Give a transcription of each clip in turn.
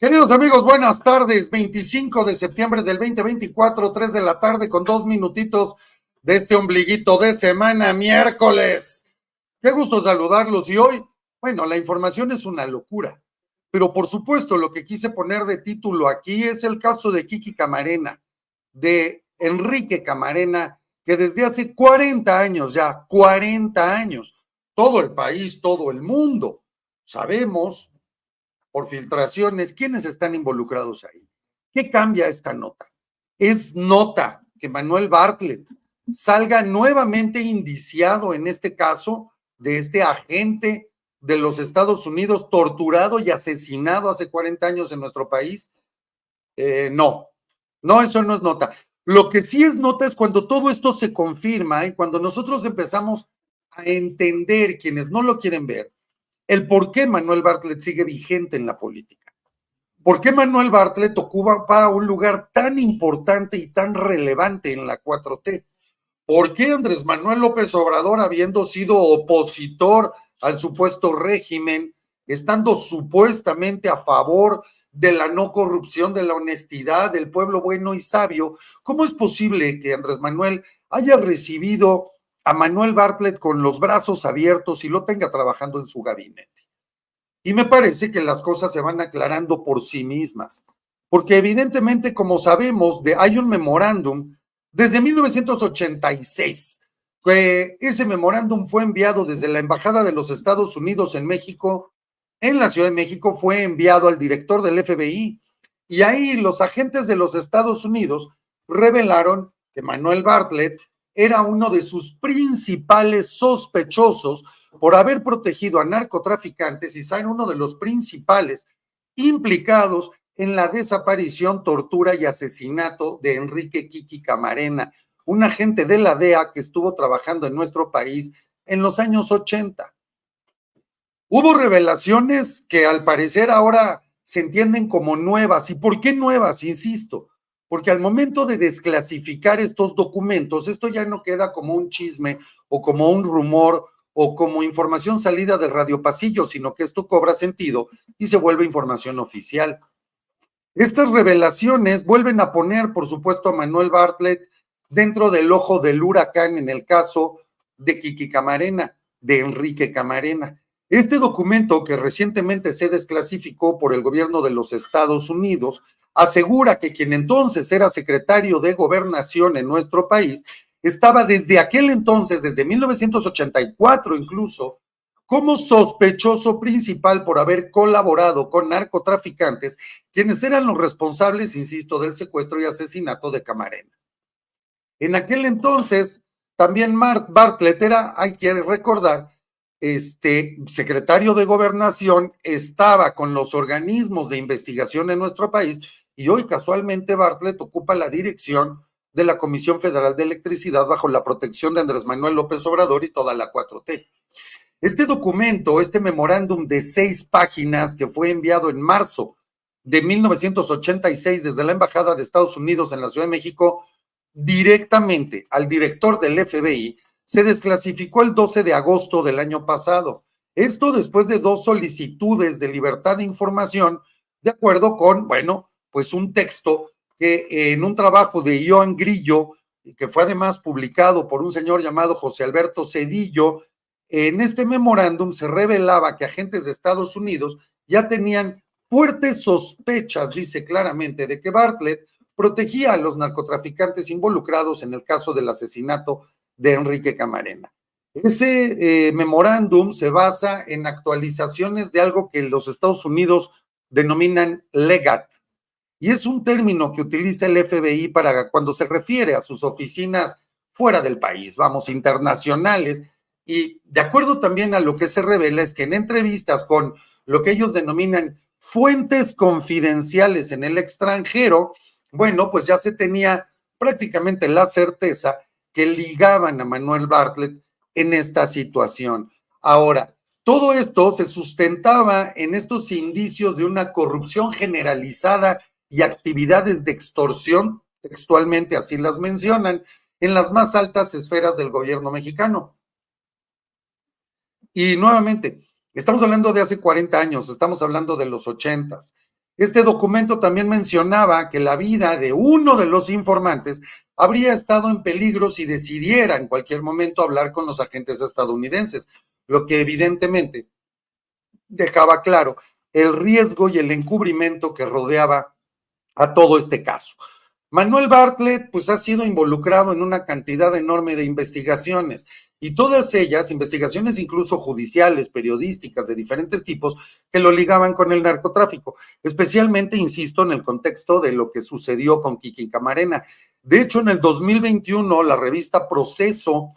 Queridos amigos, buenas tardes. 25 de septiembre del 2024, 3 de la tarde con 2 minutitos de este ombliguito de semana, miércoles. Qué gusto saludarlos y hoy, bueno, la información es una locura, pero por supuesto lo que quise poner de título aquí es el caso de Kiki Camarena, de Enrique Camarena, que desde hace 40 años ya, 40 años, todo el país, todo el mundo, sabemos por filtraciones, ¿quiénes están involucrados ahí? ¿Qué cambia esta nota? Es nota que Manuel Bartlett salga nuevamente indiciado en este caso de este agente de los Estados Unidos torturado y asesinado hace 40 años en nuestro país. No, eso no es nota. Lo que sí es nota es cuando todo esto se confirma y cuando nosotros empezamos a entender, quienes no lo quieren ver, el por qué Manuel Bartlett sigue vigente en la política. ¿Por qué Manuel Bartlett ocupa un lugar tan importante y tan relevante en la 4T? ¿Por qué Andrés Manuel López Obrador, habiendo sido opositor al supuesto régimen, estando supuestamente a favor de la no corrupción, de la honestidad, del pueblo bueno y sabio, cómo es posible que Andrés Manuel haya recibido a Manuel Bartlett con los brazos abiertos y lo tenga trabajando en su gabinete? Y me parece que las cosas se van aclarando por sí mismas, porque evidentemente, como sabemos, hay un memorándum desde 1986, que ese memorándum fue enviado desde la Embajada de los Estados Unidos en México, en la Ciudad de México, fue enviado al director del FBI, y ahí los agentes de los Estados Unidos revelaron que Manuel Bartlett era uno de sus principales sospechosos por haber protegido a narcotraficantes y ser uno de los principales implicados en la desaparición, tortura y asesinato de Enrique Kiki Camarena, un agente de la DEA que estuvo trabajando en nuestro país en los años 80. Hubo revelaciones que al parecer ahora se entienden como nuevas. ¿Y por qué nuevas? Insisto, porque al momento de desclasificar estos documentos, esto ya no queda como un chisme o como un rumor o como información salida del radiopasillo, sino que esto cobra sentido y se vuelve información oficial. Estas revelaciones vuelven a poner, por supuesto, a Manuel Bartlett dentro del ojo del huracán en el caso de Kiki Camarena, de Enrique Camarena. Este documento, que recientemente se desclasificó por el gobierno de los Estados Unidos, asegura que quien entonces era secretario de Gobernación en nuestro país estaba desde aquel entonces, desde 1984 incluso, como sospechoso principal por haber colaborado con narcotraficantes, quienes eran los responsables, insisto, del secuestro y asesinato de Camarena. En aquel entonces, también Bartlett era, hay que recordar, secretario de Gobernación, estaba con los organismos de investigación en nuestro país y hoy casualmente Bartlett ocupa la dirección de la Comisión Federal de Electricidad bajo la protección de Andrés Manuel López Obrador y toda la 4T. Este documento, este memorándum de 6 páginas que fue enviado en marzo de 1986 desde la Embajada de Estados Unidos en la Ciudad de México directamente al director del FBI, se desclasificó el 12 de agosto del año pasado. Esto después de 2 solicitudes de libertad de información, de acuerdo con, bueno, pues un texto que en un trabajo de Joan Grillo, que fue además publicado por un señor llamado José Alberto Cedillo, en este memorándum se revelaba que agentes de Estados Unidos ya tenían fuertes sospechas, dice claramente, de que Bartlett protegía a los narcotraficantes involucrados en el caso del asesinato de Enrique Camarena. Ese memorándum se basa en actualizaciones de algo que los Estados Unidos denominan LEGAT, y es un término que utiliza el FBI para cuando se refiere a sus oficinas fuera del país, vamos, internacionales, y de acuerdo también a lo que se revela es que en entrevistas con lo que ellos denominan fuentes confidenciales en el extranjero, bueno, pues ya se tenía prácticamente la certeza que ligaban a Manuel Bartlett en esta situación. Ahora, todo esto se sustentaba en estos indicios de una corrupción generalizada y actividades de extorsión, textualmente así las mencionan, en las más altas esferas del gobierno mexicano. Y nuevamente, estamos hablando de hace 40 años, estamos hablando de los 80s. Este documento también mencionaba que la vida de uno de los informantes habría estado en peligro si decidiera en cualquier momento hablar con los agentes estadounidenses, lo que evidentemente dejaba claro el riesgo y el encubrimiento que rodeaba a todo este caso. Manuel Bartlett pues ha sido involucrado en una cantidad enorme de investigaciones y todas ellas, investigaciones incluso judiciales, periodísticas de diferentes tipos, que lo ligaban con el narcotráfico, especialmente, insisto, en el contexto de lo que sucedió con Kiki Camarena. De hecho, en el 2021, la revista Proceso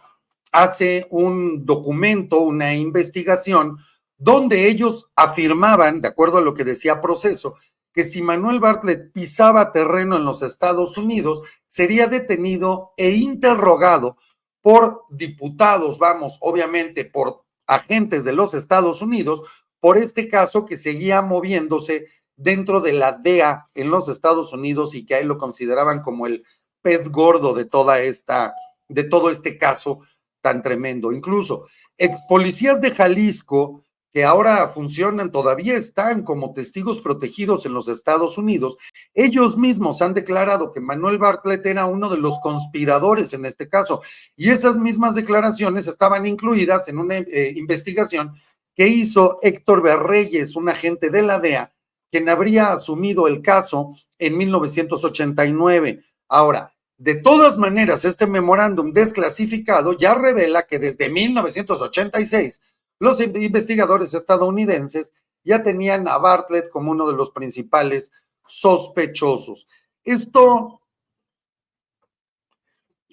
hace un documento, una investigación, donde ellos afirmaban, de acuerdo a lo que decía Proceso, que si Manuel Bartlett pisaba terreno en los Estados Unidos, sería detenido e interrogado por diputados, vamos, obviamente por agentes de los Estados Unidos, por este caso que seguía moviéndose dentro de la DEA en los Estados Unidos y que ahí lo consideraban como el pez gordo de todo este caso tan tremendo. Incluso ex policías de Jalisco que ahora funcionan, todavía están como testigos protegidos en los Estados Unidos, ellos mismos han declarado que Manuel Bartlett era uno de los conspiradores en este caso, y esas mismas declaraciones estaban incluidas en una investigación que hizo Héctor Berreyes, un agente de la DEA, quien habría asumido el caso en 1989. Ahora, de todas maneras, este memorándum desclasificado ya revela que desde 1986 los investigadores estadounidenses ya tenían a Bartlett como uno de los principales sospechosos. Esto,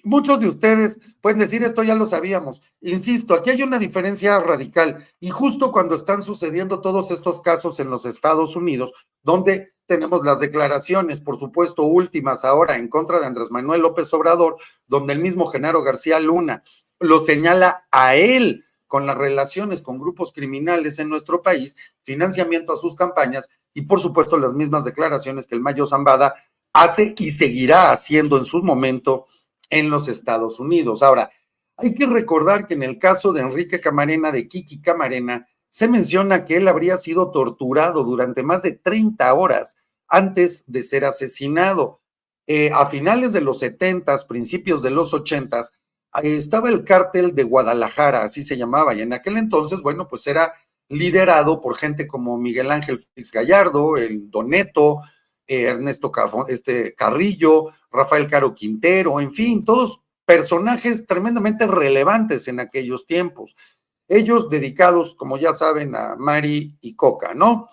muchos de ustedes pueden decir, esto ya lo sabíamos. Insisto, aquí hay una diferencia radical y justo cuando están sucediendo todos estos casos en los Estados Unidos, donde tenemos las declaraciones, por supuesto, últimas ahora en contra de Andrés Manuel López Obrador, donde el mismo Genaro García Luna lo señala a él con las relaciones con grupos criminales en nuestro país, financiamiento a sus campañas y por supuesto las mismas declaraciones que el Mayo Zambada hace y seguirá haciendo en su momento en los Estados Unidos. Ahora, hay que recordar que en el caso de Enrique Camarena, de Kiki Camarena, se menciona que él habría sido torturado durante más de 30 horas antes de ser asesinado. A finales de los 70, principios de los 80, estaba el cártel de Guadalajara, así se llamaba, y en aquel entonces, bueno, pues era liderado por gente como Miguel Ángel Félix Gallardo, el Doneto, Ernesto Carrillo, Rafael Caro Quintero, en fin, todos personajes tremendamente relevantes en aquellos tiempos. Ellos dedicados, como ya saben, a Mari y Coca, ¿no?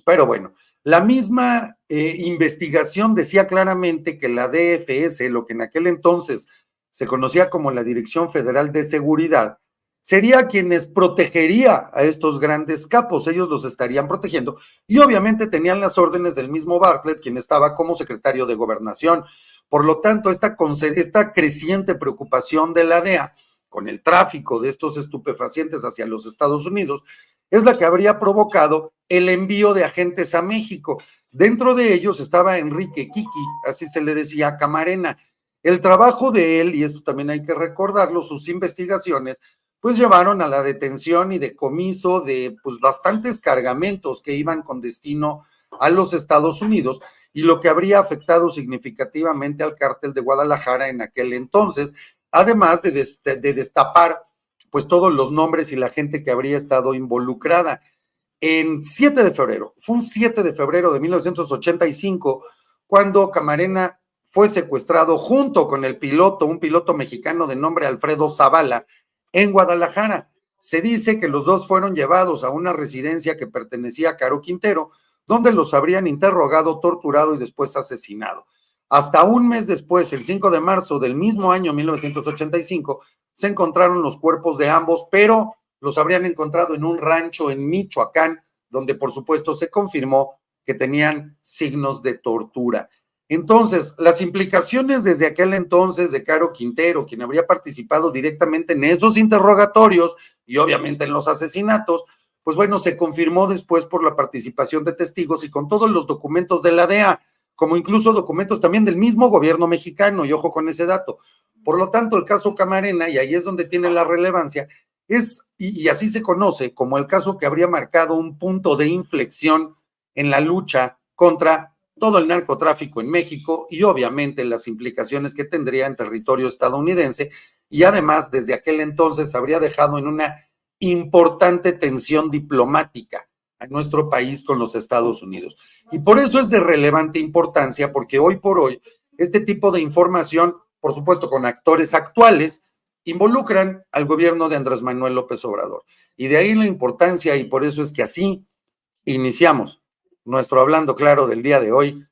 Pero bueno, la misma investigación decía claramente que la DFS, lo que en aquel entonces se conocía como la Dirección Federal de Seguridad, sería quienes protegería a estos grandes capos, ellos los estarían protegiendo y obviamente tenían las órdenes del mismo Bartlett, quien estaba como secretario de Gobernación. Por lo tanto, esta creciente preocupación de la DEA con el tráfico de estos estupefacientes hacia los Estados Unidos es la que habría provocado el envío de agentes a México. Dentro de ellos estaba Enrique Kiki, así se le decía a Camarena. El trabajo de él, y esto también hay que recordarlo, sus investigaciones, pues llevaron a la detención y decomiso de pues bastantes cargamentos que iban con destino a los Estados Unidos y lo que habría afectado significativamente al cártel de Guadalajara en aquel entonces, además de destapar pues todos los nombres y la gente que habría estado involucrada. En 7 de febrero, fue un 7 de febrero de 1985, cuando Camarena fue secuestrado junto con el piloto, un piloto mexicano de nombre Alfredo Zavala, en Guadalajara. Se dice que los dos fueron llevados a una residencia que pertenecía a Caro Quintero, donde los habrían interrogado, torturado y después asesinado. Hasta un mes después, el 5 de marzo del mismo año 1985, se encontraron los cuerpos de ambos, pero los habrían encontrado en un rancho en Michoacán, donde por supuesto se confirmó que tenían signos de tortura. Entonces, las implicaciones desde aquel entonces de Caro Quintero, quien habría participado directamente en esos interrogatorios y obviamente en los asesinatos, pues bueno, se confirmó después por la participación de testigos y con todos los documentos de la DEA, como incluso documentos también del mismo gobierno mexicano, y ojo con ese dato. Por lo tanto, el caso Camarena, y ahí es donde tiene la relevancia, y así se conoce como el caso que habría marcado un punto de inflexión en la lucha contra todo el narcotráfico en México y obviamente las implicaciones que tendría en territorio estadounidense, y además desde aquel entonces habría dejado en una importante tensión diplomática a nuestro país con los Estados Unidos. Y por eso es de relevante importancia, porque hoy por hoy este tipo de información, por supuesto con actores actuales, involucran al gobierno de Andrés Manuel López Obrador. Y de ahí la importancia, y por eso es que así iniciamos nuestro Hablando Claro del día de hoy,